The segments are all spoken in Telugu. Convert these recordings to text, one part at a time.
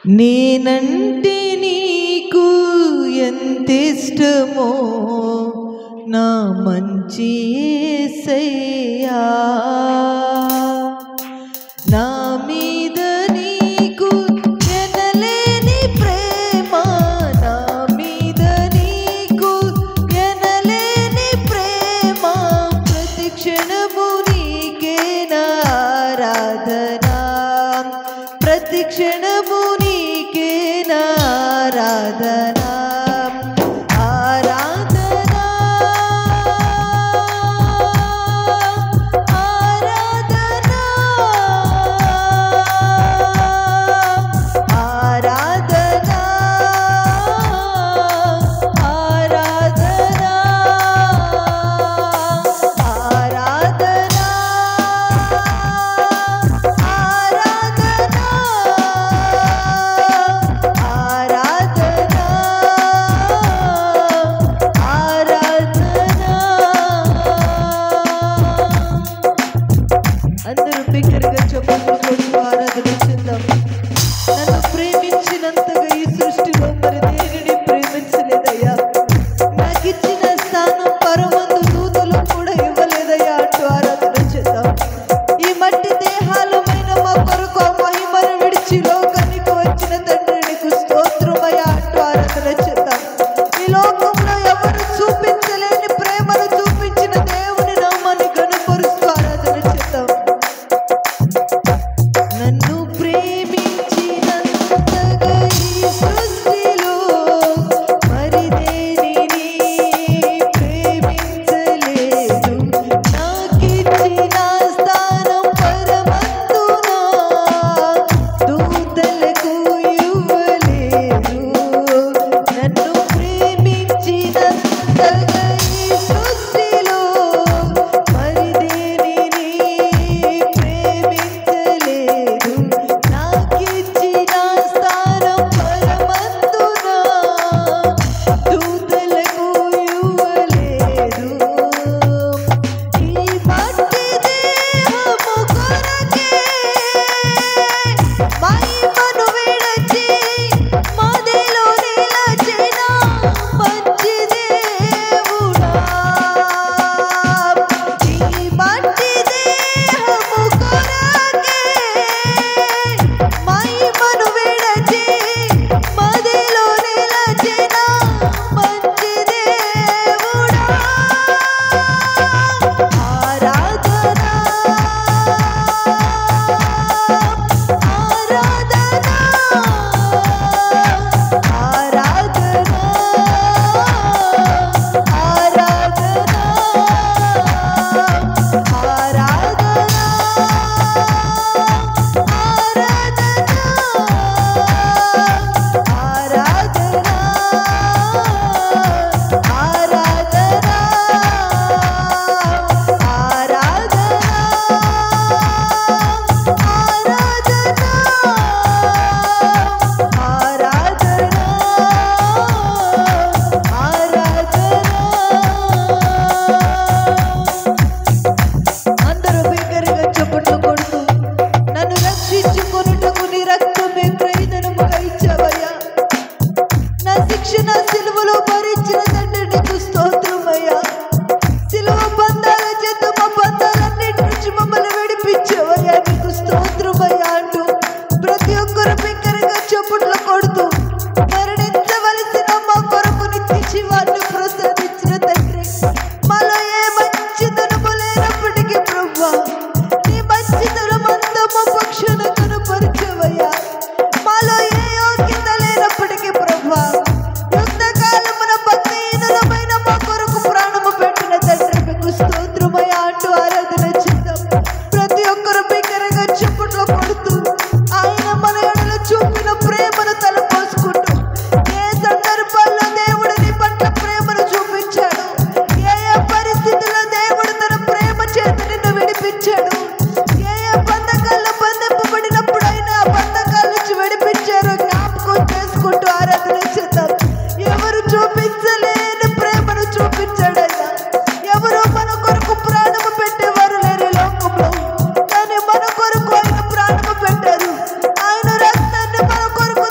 నేనంటే నీకు ఎంతిష్టమో నా మంచి యేసయ్యా, నా మీద నీకు ఎనలేని ప్రేమ, నా మీద నీకు ఎనలేని ప్రేమ, ప్రతి క్షణము నీకే నా ఆరాధన, ప్రతి క్షణము నీకే నా ఆరాధన. అందరూ బిగ్గరగా చప్పట్లు కొడుతూ ఆరాధించుదాం. నన్ను ప్రేమించినంతగా ఈ సృష్టిలో మరి దేనిని ప్రేమించలేదయ్యా, నాకు ఇచ్చిన స్థానం పరమందు దూతలు కూడా ఇవ్వలేదయ్యా అంటూ ఆరాధన చేద్దాం. ఈ మట్టి దేహాలమైన మా కొరకు ఆ మహిమను విడిచి లోకానికి వచ్చిన తండ్రి నీకు స్తోత్రమయ్యా అంటూ ఆరాధన చేద్దాం. ఈ లోకంలో ఎవరు చూపించలేని ప్రేమను చూపించిన దేవుని నామాన్ని కనుపరుస్తూ ఆరాధన చేద్దాం. నన్ను ప్రేమించినంతగా ఈ సృష్టిలో మరి దేనిని ప్రేమించలేదు, నాకిచ్చిన స్థానం పరమందున దూతలకు ఇవ్వలేదు. నన్ను ప్రేమించినంతగా ఈ సృష్టిలో మరి దేనిని ప్రేమించలేదు, నాకిచ్చిన స్థానం పరమందున దూతలకు ఇవ్వలేదు. ఈ మట్టి దేహము కొరకే మహిమను విడచి మదిలో నిలచిన మంచి దేవుడా, ఈ మట్టి దేహము కొరకే మహిమను విడచి మదిలో నిలచిన మంచి దేవుడా, ఆరాధన ఆరాధన ఆరాధన అందరూ బిగ్గరగా చప్పట్లు కొడుతూ నన్ను రక్షించుకొనుటకు నీ రక్తమే ప్రయోజనముగా ఇచ్చావయ్యా, నా శిక్షణ సిలువలో భరించిన తండ్రి నీకు స్తోత్రమయ్యా. సిలువ బంధాల చేత మా బంధాలన్నిటి నుంచి మమ్మల్ని విడిపించావయ్యా, నీకు స్తోత్రమయ్యా అంటూ ప్రతి ఒక్కరు బిగ్గరగా చప్పట్లు కొడుతూ మరణించవలసిన మా కొరకు నిత్య జీవాన్ని ప్రసాదించిన తండ్రి, మాలో ఏ మంచితనము లేనప్పటికీ ప్రభువా నీ మంచితనమంతా మా పక్షాన కనపరచవయ్యా. మాలో ఏ యోగ్యత లేనప్పటికీ ప్రభువా యుద్ధ కాలమున భక్తిహీనులమైన మా కొరకు ప్రాణము పెట్టిన తండ్రి మీకు స్తోత్రమయ్యా అంటూ ఆరాధన చేద్దాం. ప్రతి ఒక్కరు బిగ్గరగా చప్పట్లు కొడుతూ ఆయన మన ఎడల చూపిన ప్రేమను తలపోసుకుంటూ ఏ సందర్భాల్లో దేవుడు నీ పట్ల ప్రేమను చూపించాడు, ఏ ఏ పరిస్థితుల్లో దేవుడు తన ప్రేమ చేత నిన్ను విడిపించాడు, ఏ ఏ బంధకాల్లో బంధింపబడినప్పుడు అయినా ఆ బంధకాల నుంచి విడిపించారు జ్ఞాపకం చేసుకుంటూ ఆరాధన చేద్దాం. ఎవరు చూపించలేని ప్రేమను చూపించాడయ్యా, ఎవరు మన కొరకు ప్రాణము పెట్టేవారు లేరు ఈ లోకంలో, కానీ మన కొరకు ఆయన ప్రాణము పెట్టారు. ఆయన రక్తాన్ని మన కొరకు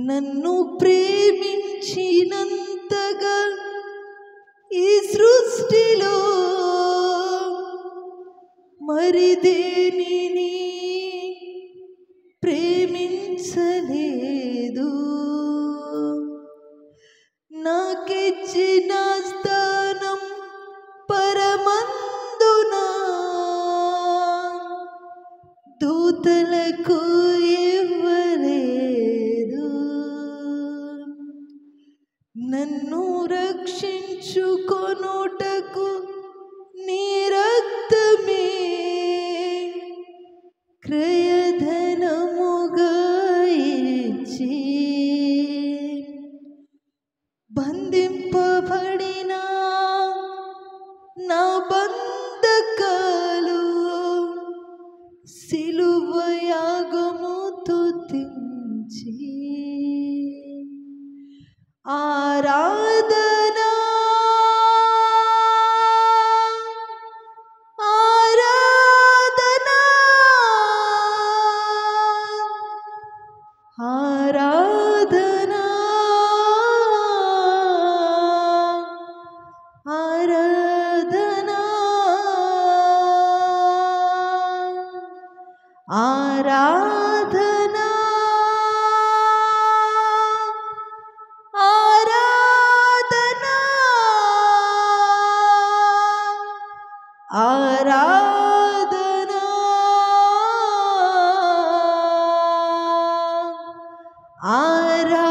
నన్ను ప్రేమించినంతగా ఈ సృష్టిలో మరి దేనిని ప్రేమించలేదు. నాకిచ్చిన స్థానం పరమందున దూతలకు ఇవ్వలేదు. నన్ను రక్షించుకొనుటకు నీ రక్తమే క్రయధనముగా ఇచ్చి బంధింపబడిన నా బంధకాలు సిలువ యాగముతో తెంచి ఆరాధనా ఆరాధనా ఆరాధనా ఆరాధనా ఆరాధనా ఆరాధనా ఆరాధనా ఆరాధనా